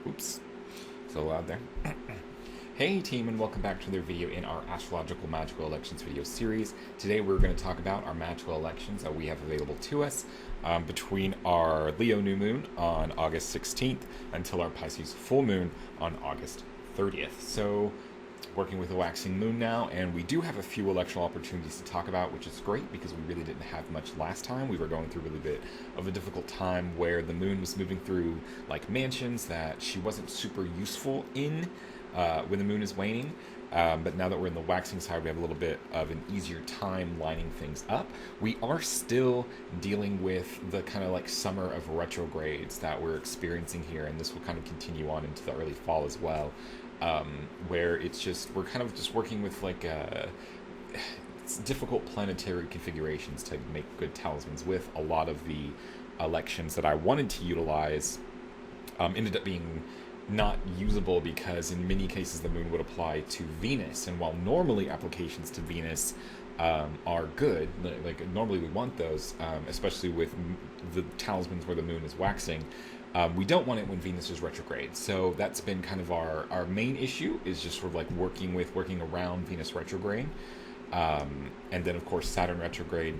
Oops, so loud there. Hey team, and welcome back to another video in our Astrological Magical Elections video series. Today we're going to talk about our magical elections that we have available to us between our Leo New Moon on August 16th until our Pisces Full Moon on August 30th. So working with a waxing moon now, and we do have a few electoral opportunities to talk about, which is great because we really didn't have much last time. We were going through a really bit of a difficult time where the moon was moving through like mansions that she wasn't super useful in when the moon is waning. But now that we're in the waxing side, we have a little bit of an easier time lining things up. We are still dealing with the kind of like summer of retrogrades that we're experiencing here, and this will kind of continue on into the early fall as well. Where it's just, we're kind of just working with like it's difficult planetary configurations to make good talismans with. A lot of the elections that I wanted to utilize ended up being not usable because in many cases the moon would apply to Venus, and while normally applications to Venus are good, like normally we want those, especially with the talismans where the moon is waxing, we don't want it when Venus is retrograde. So that's been kind of our main issue, is just sort of like working around Venus retrograde. And then of course Saturn retrograde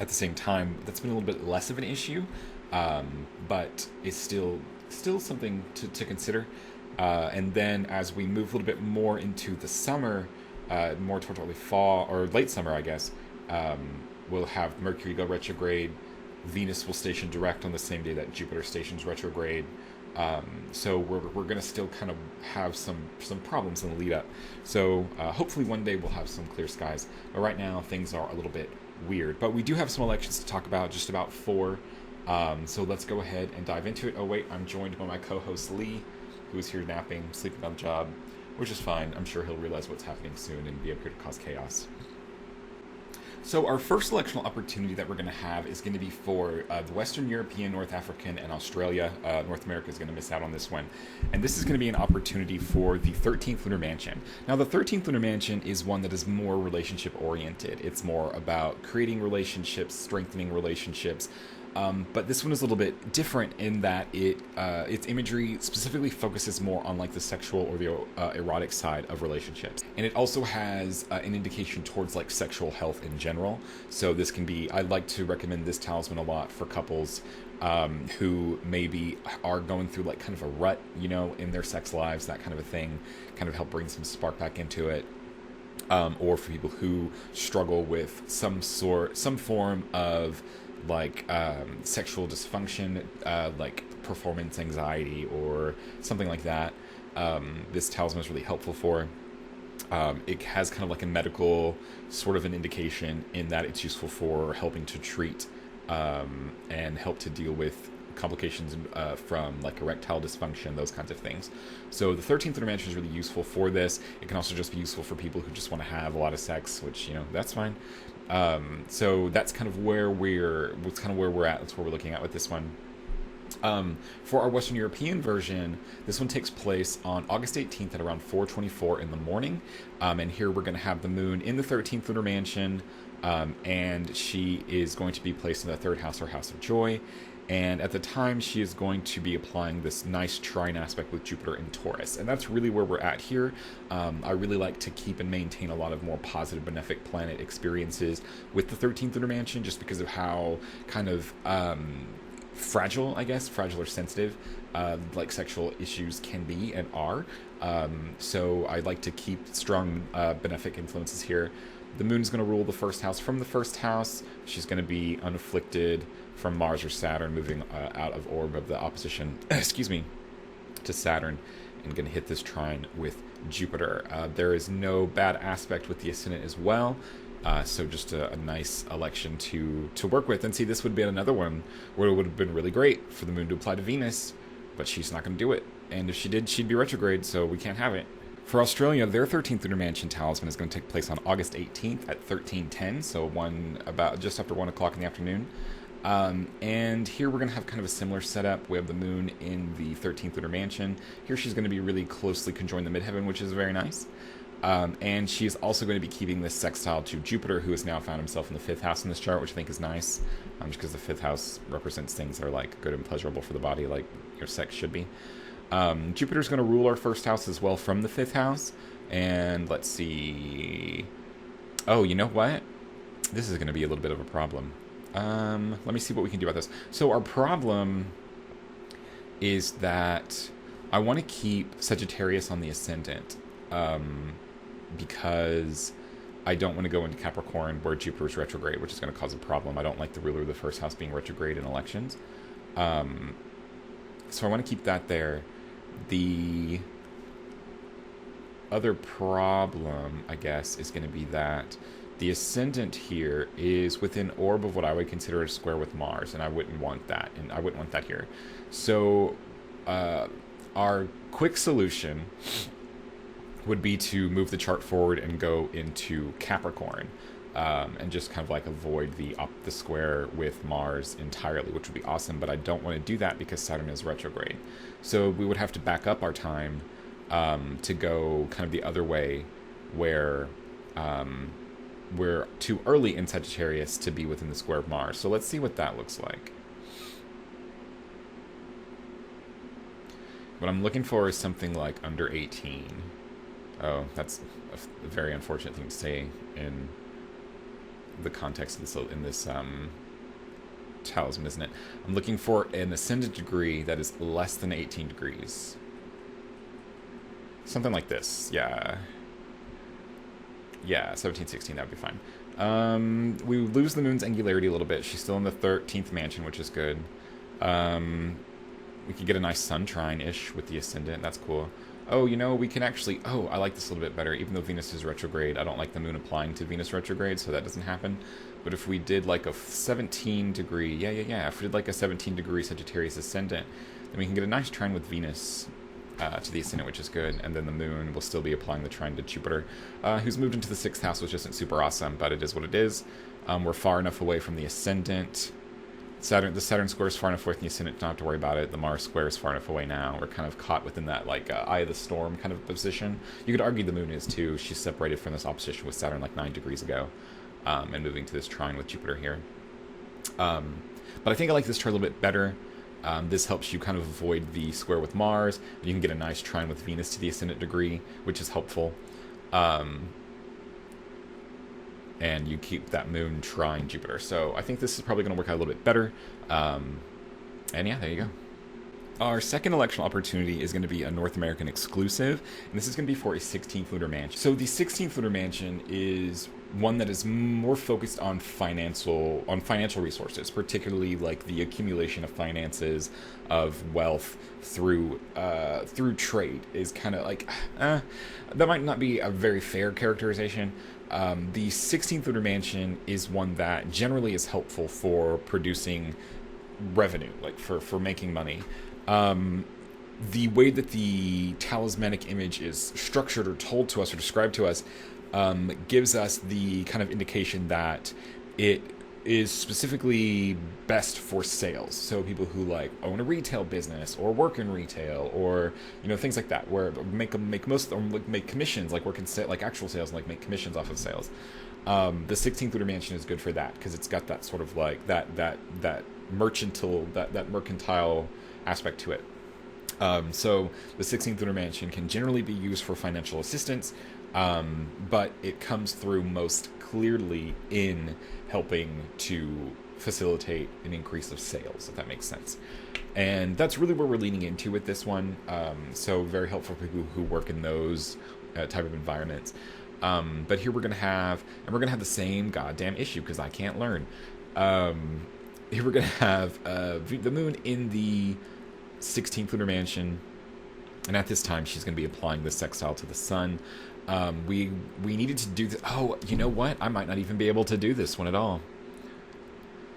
at the same time, that's been a little bit less of an issue, but it's still something to consider. And then as we move a little bit more into the summer, more towards early fall or late summer, I guess, we'll have Mercury go retrograde. Venus will station direct on the same day that Jupiter stations retrograde. So we're going to still kind of have some problems in the lead up. So hopefully one day we'll have some clear skies. But right now things are a little bit weird. But we do have some elections to talk about, just about 4. So let's go ahead and dive into it. Oh wait, I'm joined by my co-host Lee, who is here napping, sleeping on the job, which is fine. I'm sure he'll realize what's happening soon and be up here to cause chaos. So our first electional opportunity that we're going to have is going to be for the Western European, North African, and Australia. North America is going to miss out on this one. And this is going to be an opportunity for the 13th Lunar Mansion. Now, the 13th Lunar Mansion is one that is more relationship-oriented. It's more about creating relationships, strengthening relationships. But this one is a little bit different in that its imagery specifically focuses more on like the sexual or the erotic side of relationships, and it also has an indication towards like sexual health in general. So this can be, I like to recommend this talisman a lot for couples who maybe are going through like kind of a rut, you know, in their sex lives, that kind of a thing, kind of help bring some spark back into it. Or for people who struggle with some form of like sexual dysfunction, like performance anxiety or something like that. This talisman is really helpful for. It has kind of like a medical sort of an indication in that it's useful for helping to treat and help to deal with complications from like erectile dysfunction, those kinds of things. So the 13th Lunar Mansion is really useful for this. It can also just be useful for people who just want to have a lot of sex, which, you know, that's fine. So that's kind of where we're at. That's what we're looking at with this one. For our Western European version, this one takes place on August 18th at around 4:24 in the morning. And here we're going to have the moon in the 13th Lunar Mansion, and she is going to be placed in the 3rd house, or house of joy. And at the time, she is going to be applying this nice trine aspect with Jupiter in Taurus. And that's really where we're at here. I really like to keep and maintain a lot of more positive, benefic planet experiences with the 13th Lunar Mansion, just because of how kind of fragile or sensitive like sexual issues can be and are. So I like to keep strong benefic influences here. The moon is going to rule the 1st house. From the 1st house, she's going to be unafflicted from Mars or Saturn, moving out of orb of the opposition, to Saturn, and going to hit this trine with Jupiter. There is no bad aspect with the ascendant as well, so just a nice election to work with. And see, this would be another one where it would have been really great for the moon to apply to Venus, but she's not going to do it. And if she did, she'd be retrograde, so we can't have it. For Australia, their 13th Lunar Mansion talisman is going to take place on August 18th at 13:10, so about just after 1 o'clock in the afternoon. And here we're going to have kind of a similar setup. We have the moon in the 13th Lunar Mansion. Here she's going to be really closely conjoined the midheaven, which is very nice. And she's also going to be keeping this sextile to Jupiter, who has now found himself in the 5th house in this chart, which I think is nice, just because the 5th house represents things that are like good and pleasurable for the body, like your sex should be. Jupiter's going to rule our first house as well from the 5th house. And let's see. Oh, you know what? This is going to be a little bit of a problem. Let me see what we can do about this. So our problem is that I want to keep Sagittarius on the ascendant, because I don't want to go into Capricorn where Jupiter's retrograde, which is going to cause a problem. I don't like the ruler of the first house being retrograde in elections. So I want to keep that there. The other problem, I guess, is going to be that the ascendant here is within orb of what I would consider a square with Mars, and I wouldn't want that, and I wouldn't want that here. So our quick solution would be to move the chart forward and go into Capricorn, and just kind of like avoid the square with Mars entirely, which would be awesome, but I don't want to do that because Saturn is retrograde. So we would have to back up our time to go kind of the other way, where we're too early in Sagittarius to be within the square of Mars. So let's see what that looks like. What I'm looking for is something like under 18. Oh, that's a very unfortunate thing to say in the context of this, in this talisman, isn't it? I'm looking for an ascendant degree that is less than 18 degrees. Something like this, yeah. Yeah, 17, 16, that would be fine. We lose the moon's angularity a little bit. She's still in the 13th mansion, which is good. We could get a nice sun trine-ish with the ascendant. That's cool. Oh, you know, we can actually... Oh, I like this a little bit better. Even though Venus is retrograde, I don't like the moon applying to Venus retrograde, so that doesn't happen. But if we did like a 17 degree... Yeah. If we did like a 17 degree Sagittarius ascendant, then we can get a nice trine with Venus to the ascendant, which is good. And then the moon will still be applying the trine to Jupiter, who's moved into the 6th house, which isn't super awesome, but it is what it is. We're far enough away from the ascendant. The Saturn square is far enough away from the ascendant not to worry about it. The Mars square is far enough away now. We're kind of caught within that like eye of the storm kind of position. You could argue the moon is too. She's separated from this opposition with Saturn like 9 degrees ago, and moving to this trine with Jupiter here. But I think I like this chart a little bit better. This helps you kind of avoid the square with Mars. You can get a nice trine with Venus to the ascendant degree, which is helpful. And you keep that moon trine Jupiter. So I think this is probably going to work out a little bit better. And yeah, there you go. Our second electional opportunity is going to be a North American exclusive, and this is going to be for a 16th Lunar Mansion. So the 16th Lunar Mansion is one that is more focused on financial resources, particularly like the accumulation of finances, of wealth through trade. Is kind of like that might not be a very fair characterization. The 16th Lunar Mansion is one that generally is helpful for producing revenue, like for making money. The way that the talismanic image is structured or told to us or described to us gives us the kind of indication that it is specifically best for sales. So people who like own a retail business or work in retail, or things like that, where make commissions, like work in like actual sales, and like make commissions off of sales. The 16th Lunar Mansion is good for that because it's got that sort of like that mercantile aspect to it. So the 16th Lunar Mansion can generally be used for financial assistance, but it comes through most clearly in helping to facilitate an increase of sales, if that makes sense. And that's really where we're leaning into with this one. So very helpful for people who work in those type of environments. But here we're going to have the same goddamn issue because I can't learn. Here we're going to have the moon in the 16th Lunar Mansion, and at this time she's going to be applying the sextile to the sun. We needed to do this. Oh, you know what? I might not even be able to do this one at all.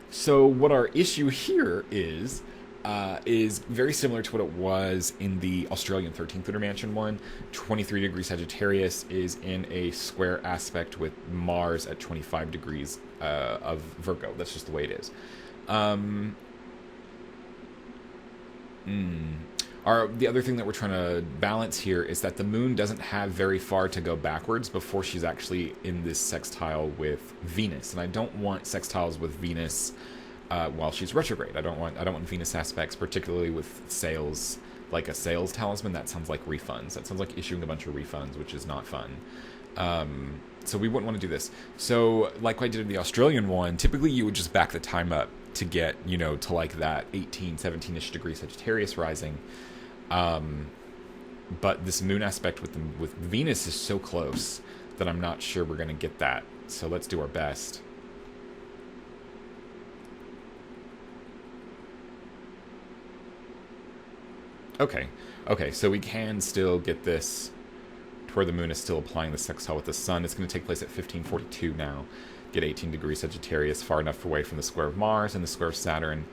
So what our issue here is very similar to what it was in the Australian 13th Lunar Mansion one. 23 degrees Sagittarius is in a square aspect with Mars at 25 degrees of Virgo. That's just the way it is. The other thing that we're trying to balance here is that the moon doesn't have very far to go backwards before she's actually in this sextile with Venus, and I don't want sextiles with Venus while she's retrograde. I don't want Venus aspects, particularly with sales, like a sales talisman, that sounds like refunds. That sounds like issuing a bunch of refunds, which is not fun. So we wouldn't want to do this. So like I did in the Australian one, typically you would just back the time up to get, to like that 18, 17-ish degree Sagittarius rising. But this moon aspect with Venus is so close that I'm not sure we're going to get that. So let's do our best. Okay, so we can still get this to where the moon is still applying the sextile with the sun. It's going to take place at 1542 now. Get 18 degrees Sagittarius, far enough away from the square of Mars and the square of Saturn.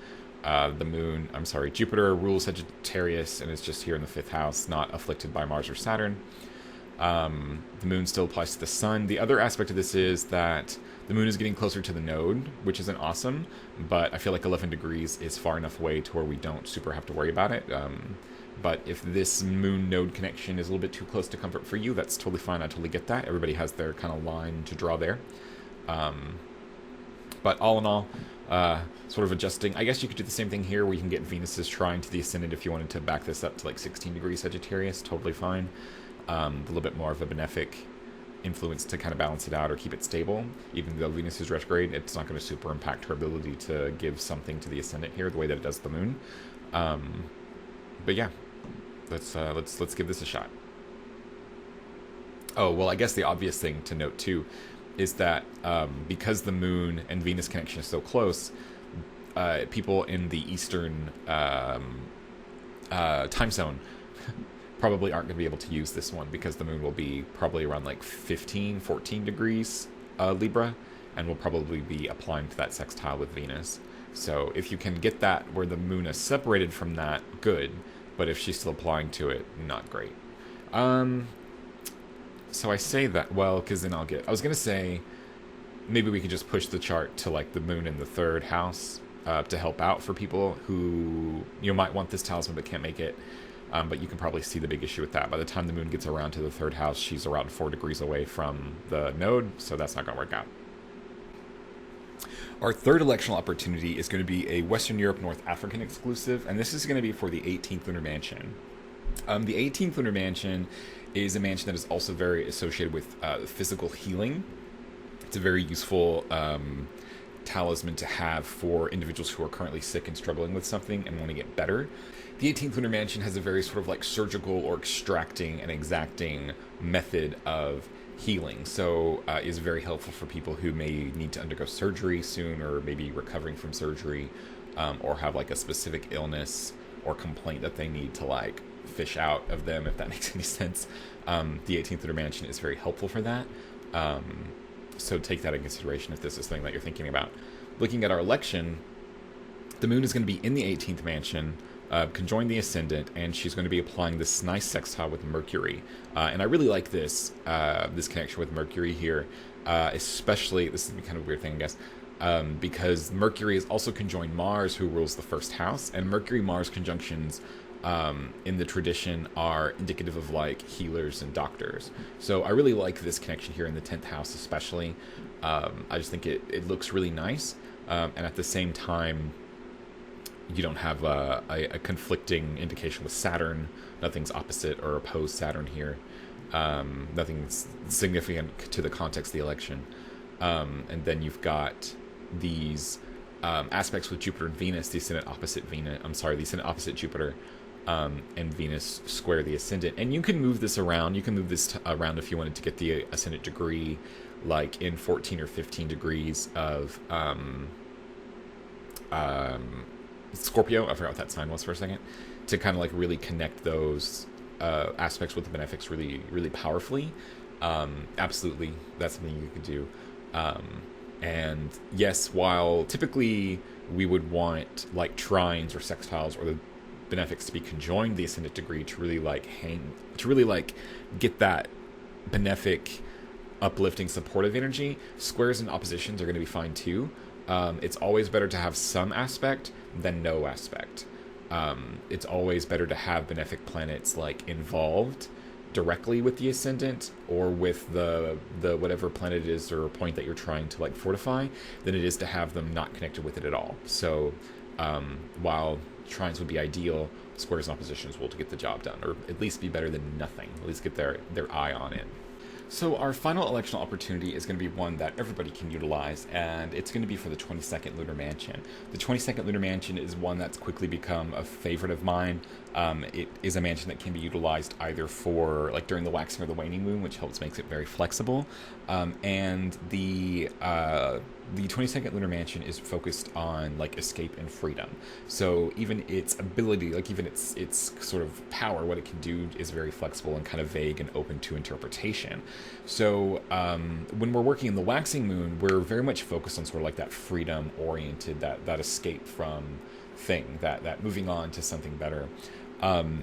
Jupiter rules Sagittarius and is just here in the 5th house, not afflicted by Mars or Saturn. The moon still applies to the sun. The other aspect of this is that the moon is getting closer to the node, which isn't awesome, but I feel like 11 degrees is far enough away to where we don't super have to worry about it. But if this moon node connection is a little bit too close to comfort for you, that's totally fine. I totally get that. Everybody has their kind of line to draw there. But all in all, sort of adjusting. I guess you could do the same thing here where you can get Venus's trine to the ascendant if you wanted to back this up to like 16 degrees Sagittarius. Totally fine. A little bit more of a benefic influence to kind of balance it out or keep it stable. Even though Venus is retrograde, it's not going to super impact her ability to give something to the ascendant here the way that it does the moon. But yeah, let's give this a shot. Oh, well, I guess the obvious thing to note too is that because the moon and Venus connection is so close, people in the Eastern time zone probably aren't going to be able to use this one because the moon will be probably around like 14 degrees Libra, and will probably be applying to that sextile with Venus. So if you can get that where the moon is separated from that, good. But if she's still applying to it, not great. So I say that, well, because then I was going to say, maybe we could just push the chart to like the moon in the 3rd house to help out for people who, might want this talisman but can't make it. But you can probably see the big issue with that. By the time the moon gets around to the 3rd house, she's around 4 degrees away from the node, so that's not going to work out. Our third electional opportunity is going to be a Western Europe, North African exclusive, and this is going to be for the 18th Lunar Mansion. The 18th Lunar Mansion is a mansion that is also very associated with physical healing. It's a very useful talisman to have for individuals who are currently sick and struggling with something and want to get better. The 18th Lunar Mansion has a very sort of like surgical or extracting and exacting method of healing, so is very helpful for people who may need to undergo surgery soon, or maybe recovering from surgery, or have like a specific illness or complaint that they need to like fish out of them, if that makes any sense. The 18th Lunar Mansion is very helpful for that. So take that in consideration if this is something that you're thinking about. Looking at our election, the moon is going to be in the 18th mansion, conjoin the ascendant, and she's going to be applying this nice sextile with Mercury. And I really like this connection with Mercury here, especially, this is kind of a weird thing, I guess, because Mercury is also conjoined Mars, who rules the 1st house, and Mercury-Mars conjunctions in the tradition are indicative of like healers and doctors. So I really like this connection here in the 10th house especially. I just think it looks really nice, and at the same time you don't have a conflicting indication with Saturn. Nothing's opposite or opposed Saturn here. Nothing's significant to the context of the election. And then you've got these aspects with Jupiter and Venus, the ascendant opposite Jupiter, and Venus square the ascendant. And you can move this around. You can move this around if you wanted to get the ascendant degree, like in 14 or 15 degrees of Scorpio. I forgot what that sign was for a second. To kind of like really connect those aspects with the benefics really, really powerfully. Absolutely, that's something you could do. And yes, while typically we would want like trines or sextiles or the benefics to be conjoined the ascendant degree to really like get that benefic uplifting supportive energy, squares and oppositions are going to be fine too. It's always better to have some aspect than no aspect. It's always better to have benefic planets like involved directly with the ascendant or with the whatever planet it is or point that you're trying to like fortify than it is to have them not connected with it at all. So while trines would be ideal. Squares and oppositions will to get the job done, or at least be better than nothing. At least get their eye on it. So our final election opportunity is going to be one that everybody can utilize, and it's going to be for the 22nd Lunar Mansion. The 22nd Lunar Mansion is one that's quickly become a favorite of mine. It is a mansion that can be utilized either for, like, during the waxing or the waning moon, which helps makes it very flexible. And the 22nd Lunar Mansion is focused on, like, escape and freedom. So even its ability, like even its sort of power, what it can do is very flexible and kind of vague and open to interpretation. So when we're working in the waxing moon, we're very much focused on sort of like that freedom-oriented, that escape from thing, that moving on to something better.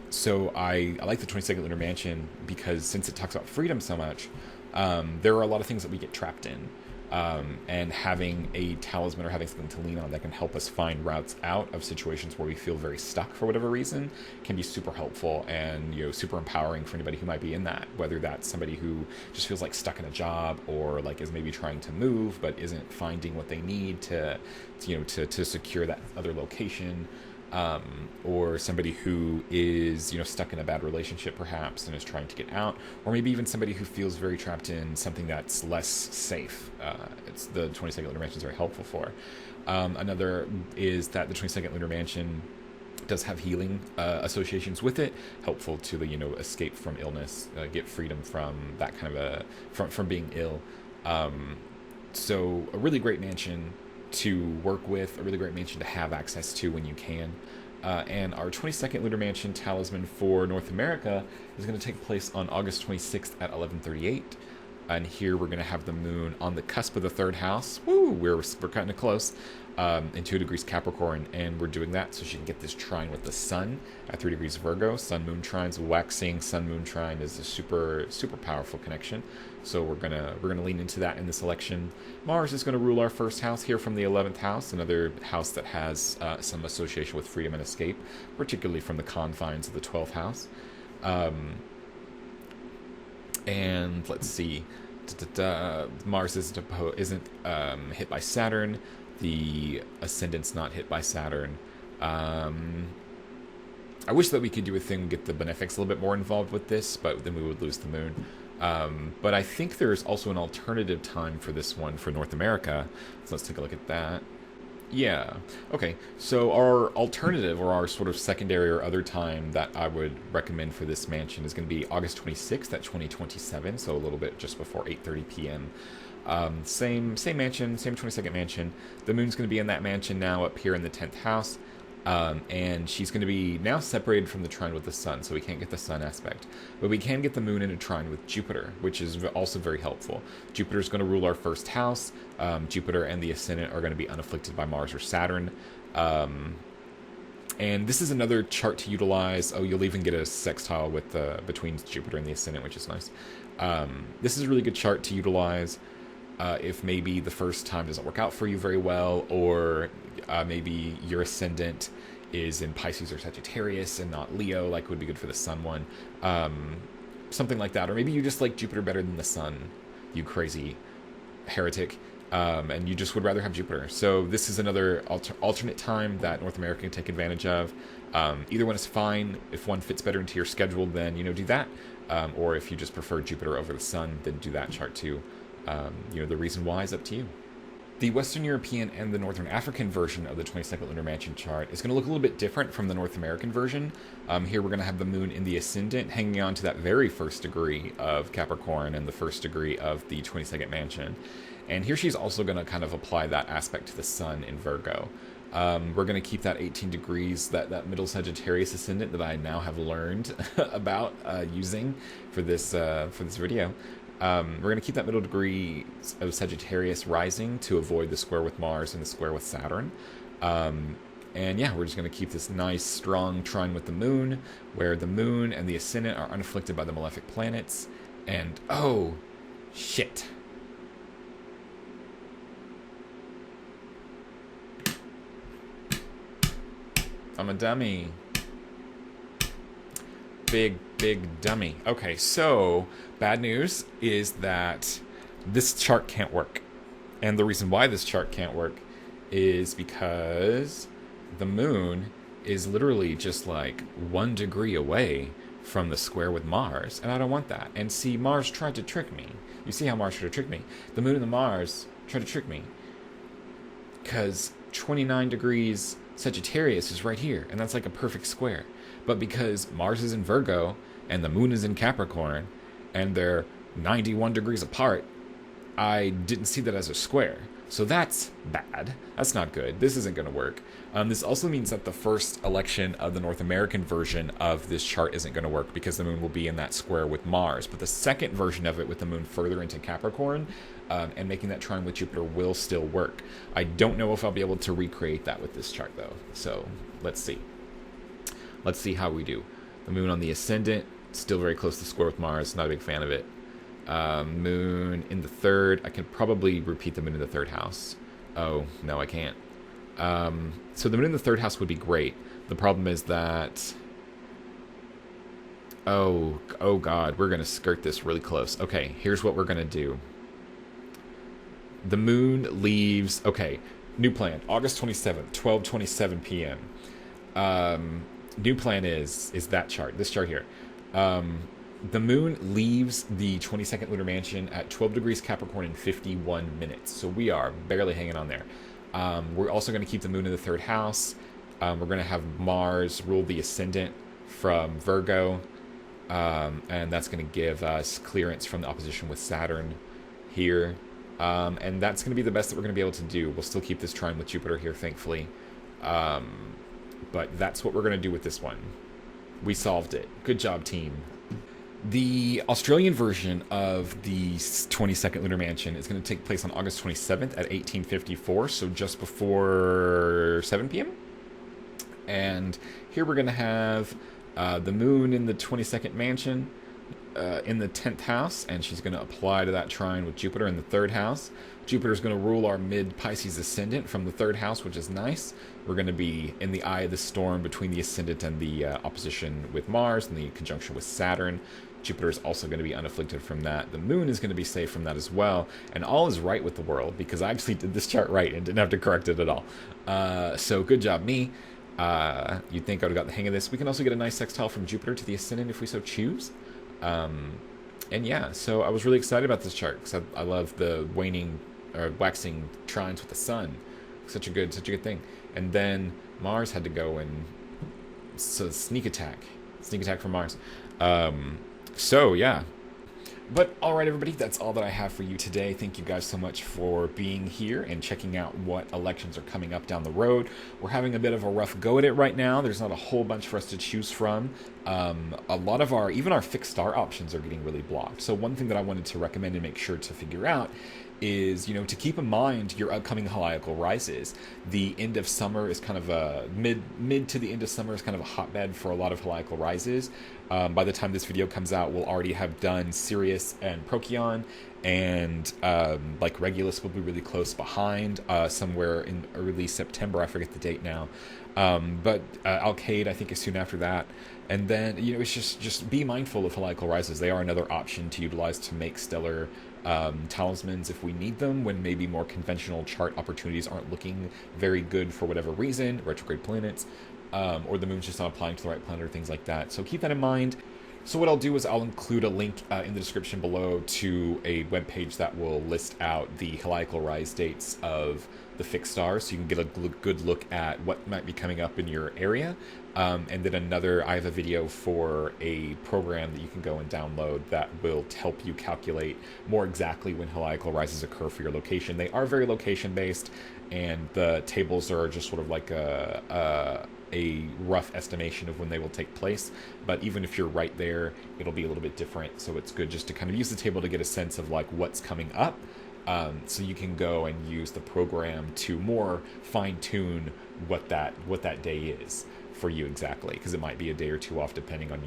So I like the 22nd Lunar Mansion because since it talks about freedom so much, there are a lot of things that we get trapped in. And having a talisman or having something to lean on that can help us find routes out of situations where we feel very stuck for whatever reason can be super helpful and, you know, super empowering for anybody who might be in that, whether that's somebody who just feels like stuck in a job or like is maybe trying to move but isn't finding what they need to secure that other location. Or somebody who is, stuck in a bad relationship perhaps and is trying to get out, or maybe even somebody who feels very trapped in something that's less safe. It's the 22nd Lunar Mansion is very helpful for. Another is that the 22nd Lunar Mansion does have healing associations with it, helpful to the escape from illness, get freedom from that kind of from being ill. So a really great mansion to work with, a really great mansion to have access to when you can. And our 22nd Lunar Mansion talisman for North America is going to take place on August 26th at 11:38. And here we're going to have the moon on the cusp of the third house. Woo! We're cutting it close. In 2 degrees Capricorn, and we're doing that so she can get this trine with the sun at 3 degrees Virgo. Sun-Moon trines, waxing Sun-Moon trine is a super, super powerful connection. So we're gonna lean into that in this election. Mars is going to rule our first house here from the 11th house, another house that has some association with freedom and escape, particularly from the confines of the 12th house. And let's see, Mars isn't hit by Saturn. The ascendant's not hit by Saturn. I wish that we could do a thing and get the benefics a little bit more involved with this, but then we would lose the moon. But I think there's also an alternative time for this one for North America. So let's take a look at that. Yeah. Okay. So our alternative, or our sort of secondary or other time that I would recommend for this mansion is going to be August 26th at 2027. So a little bit just before 8:30 p.m. Same mansion, same 22nd mansion. The moon's going to be in that mansion now up here in the 10th house. And she's going to be now separated from the trine with the sun, so we can't get the sun aspect. But we can get the moon in a trine with Jupiter, which is also very helpful. Jupiter's going to rule our first house. Jupiter and the ascendant are going to be unafflicted by Mars or Saturn. And this is another chart to utilize. Oh, you'll even get a sextile with between Jupiter and the ascendant, which is nice. This is a really good chart to utilize. If maybe the first time doesn't work out for you very well, or maybe your ascendant is in Pisces or Sagittarius and not Leo, like would be good for the sun one. Something like that. Or maybe you just like Jupiter better than the sun, you crazy heretic, and you just would rather have Jupiter. So this is another alternate time that North America can take advantage of. Either one is fine. If one fits better into your schedule, then, do that. Or if you just prefer Jupiter over the sun, then do that chart too. The reason why is up to you. The Western European and the Northern African version of the 22nd Lunar Mansion chart is going to look a little bit different from the North American version. Here we're going to have the moon in the ascendant hanging on to that very first degree of Capricorn and the first degree of the 22nd mansion. And here she's also going to kind of apply that aspect to the sun in Virgo. We're going to keep that 18 degrees, that middle Sagittarius ascendant that I now have learned about using for this video. We're going to keep that middle degree of Sagittarius rising to avoid the square with Mars and the square with Saturn. And yeah, we're just going to keep this nice, strong trine with the moon, where the moon and the ascendant are unafflicted by the malefic planets. And, oh, shit. I'm a dummy. Big dummy. Okay, so bad news is that this chart can't work. And the reason why this chart can't work is because the moon is literally just like 1 degree away from the square with Mars, and I don't want that. And see, Mars tried to trick me. You see how Mars tried to trick me. The Moon and the Mars tried to trick me. Because 29 degrees Sagittarius is right here, and that's like a perfect square. But because Mars is in Virgo, and the Moon is in Capricorn, and they're 91 degrees apart, I didn't see that as a square. So that's bad. That's not good. This isn't going to work. This also means that the first election of the North American version of this chart isn't going to work because the Moon will be in that square with Mars. But the second version of it with the Moon further into Capricorn and making that trine with Jupiter will still work. I don't know if I'll be able to recreate that with this chart, though. So let's see. Let's see how we do. The Moon on the ascendant, still very close to square with Mars. Not a big fan of it. Moon in the third. I can probably repeat the Moon in the third house. Oh, no, I can't. So the Moon in the third house would be great. The problem is that... Oh God, we're going to skirt this really close. Okay, here's what we're going to do. The Moon leaves... Okay, new plan. August 27th, 12:27 p.m. New plan is that chart. This chart here. The Moon leaves the 22nd Lunar Mansion at 12 degrees Capricorn in 51 minutes. So we are barely hanging on there. We're also going to keep the Moon in the third house. We're going to have Mars rule the ascendant from Virgo. And that's going to give us clearance from the opposition with Saturn here. And that's going to be the best that we're going to be able to do. We'll still keep this trine with Jupiter here, thankfully. But that's what we're going to do with this one. We solved it. Good job, team. The Australian version of the 22nd Lunar Mansion is going to take place on August 27th at 1854, so just before 7 p.m. And here we're going to have the Moon in the 22nd Mansion in the 10th house, and she's going to apply to that trine with Jupiter in the 3rd house. Jupiter's going to rule our mid-Pisces ascendant from the 3rd house, which is nice. We're going to be in the eye of the storm between the ascendant and the opposition with Mars and the conjunction with Saturn. Jupiter is also going to be unafflicted from that. The Moon is going to be safe from that as well. And all is right with the world because I actually did this chart right and didn't have to correct it at all. So good job, me. You'd think I would have got the hang of this. We can also get a nice sextile from Jupiter to the ascendant if we so choose. And yeah, so I was really excited about this chart because I love the waxing trines with the sun. Such a good thing. And then Mars had to go and sneak attack from Mars. So yeah. But all right, everybody, that's all that I have for you today. Thank you guys so much for being here and checking out what elections are coming up down the road. We're having a bit of a rough go at it right now. There's not a whole bunch for us to choose from. A lot of even our fixed star options are getting really blocked. So one thing that I wanted to recommend and make sure to figure out is, to keep in mind your upcoming heliacal rises. The end of summer is kind of a mid to the end of summer is kind of a hotbed for a lot of heliacal rises. By the time this video comes out, we'll already have done Sirius and Procyon, and like Regulus will be really close behind, somewhere in early September. I forget the date now. But Alcade, I think, is soon after that. And then, it's just be mindful of heliacal rises. They are another option to utilize to make stellar talismans if we need them, when maybe more conventional chart opportunities aren't looking very good for whatever reason, retrograde planets, or the moon's just not applying to the right planet or things like that. So keep that in mind. So what I'll do is I'll include a link in the description below to a webpage that will list out the heliacal rise dates of the fixed stars, so you can get a good look at what might be coming up in your area. And then I have a video for a program that you can go and download that will help you calculate more exactly when heliacal rises occur for your location. They are very location based, and the tables are just sort of like a rough estimation of when they will take place. But even if you're right there, it'll be a little bit different. So it's good just to kind of use the table to get a sense of like what's coming up. So you can go and use the program to more fine-tune what that day is for you exactly, because it might be a day or two off depending on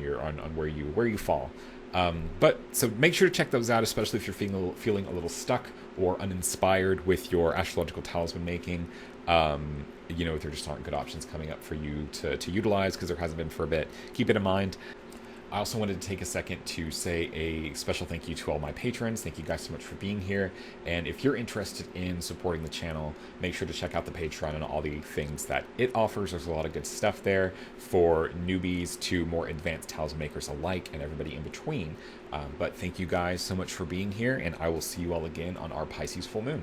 where you fall. But so make sure to check those out, especially if you're feeling a little stuck or uninspired with your astrological talisman making. There just aren't good options coming up for you to utilize because there hasn't been for a bit. Keep it in mind. I also wanted to take a second to say a special thank you to all my patrons. Thank you guys so much for being here. And if you're interested in supporting the channel, make sure to check out the Patreon and all the things that it offers. There's a lot of good stuff there for newbies to more advanced talisman makers alike and everybody in between. But thank you guys so much for being here, and I will see you all again on our Pisces Full Moon.